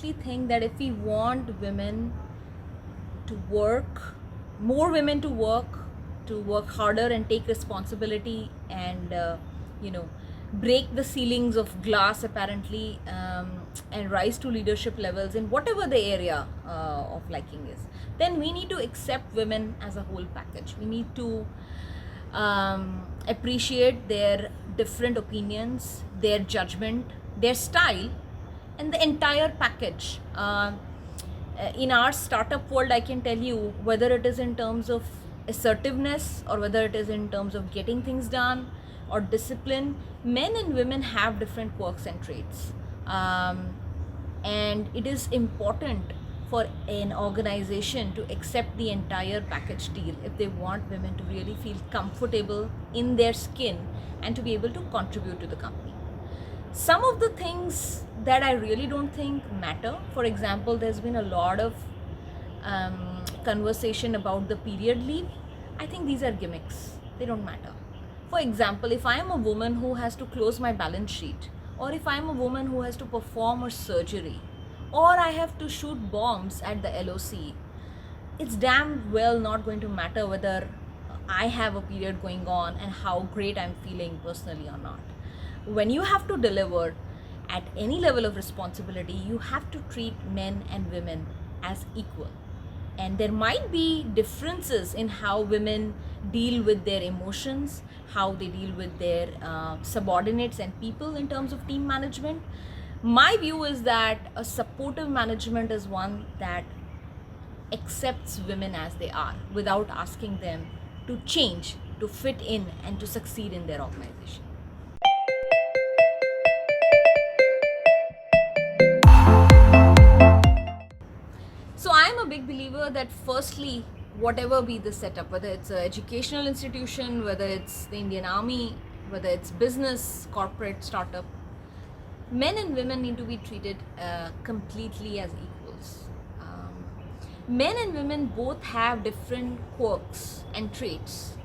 honestly think that if we want women to work, more women to work harder and take responsibility and, you know, break the ceilings of glass apparently, and rise to leadership levels in whatever the area of liking is, then we need to accept women as a whole package. We need to appreciate their different opinions, their judgment, their style, and the entire package. In our startup world, I can tell you, whether it is in terms of assertiveness or whether it is in terms of getting things done or discipline, men and women have different quirks and traits. And it is important for an organization to accept the entire package deal if they want women to really feel comfortable in their skin and to be able to contribute to the company. Some of the things that I really don't think matter, for example, there's been a lot of conversation about the period leave. I think these are gimmicks, they don't matter. For example, if I am a woman who has to close my balance sheet, or if I am a woman who has to perform a surgery, or I have to shoot bombs at the LOC, it's damn well not going to matter whether I have a period going on and how great I'm feeling personally or not. When you have to deliver at any level of responsibility, you have to treat men and women as equal. And there might be differences in how women deal with their emotions, how they deal with their subordinates and people in terms of team management. My view is that a supportive management is one that accepts women as they are without asking them to change, to fit in, and to succeed in their organization. So I am a big believer that firstly, whatever be the setup, whether it's an educational institution, whether it's the Indian Army, whether it's business, corporate, startup, men and women need to be treated completely as equals. Men and women both have different quirks and traits,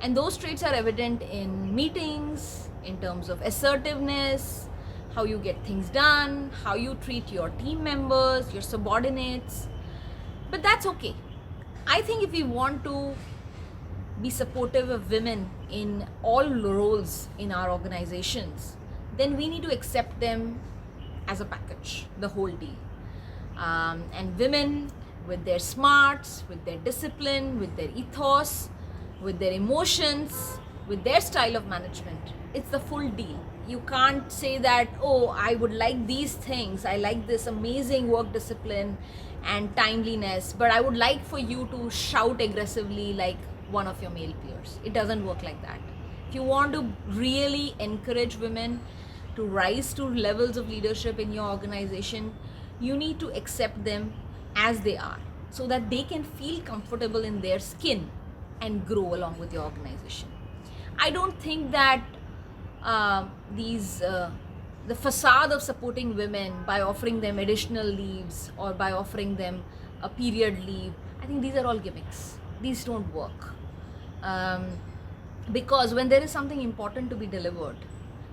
and those traits are evident in meetings, in terms of assertiveness, how you get things done, how you treat your team members, your subordinates. But that's okay. I think if we want to be supportive of women in all roles in our organizations, then we need to accept them as a package, the whole deal. And women, with their smarts, with their discipline, with their ethos, with their emotions, with their style of management, it's the full deal. You can't say that, oh, I would like these things, I like this amazing work discipline and timeliness, but I would like for you to shout aggressively like one of your male peers. It doesn't work like that. If you want to really encourage women to rise to levels of leadership in your organization, you need to accept them as they are so that they can feel comfortable in their skin and grow along with your organization. I don't think that the facade of supporting women by offering them additional leaves or by offering them a period leave, I think these are all gimmicks. These don't work. Because when there is something important to be delivered,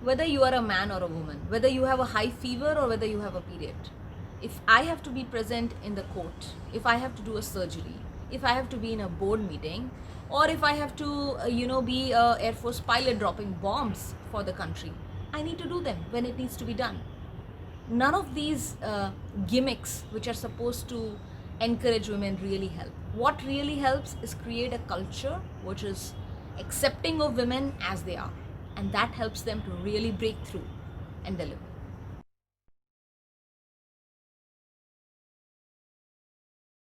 whether you are a man or a woman, whether you have a high fever or whether you have a period, if I have to be present in the court, if I have to do a surgery, if I have to be in a board meeting, or if I have to, be a Air Force pilot dropping bombs for the country, I need to do them when it needs to be done. None of these gimmicks which are supposed to encourage women really help. What really helps is create a culture which is accepting of women as they are, and that helps them to really break through and deliver.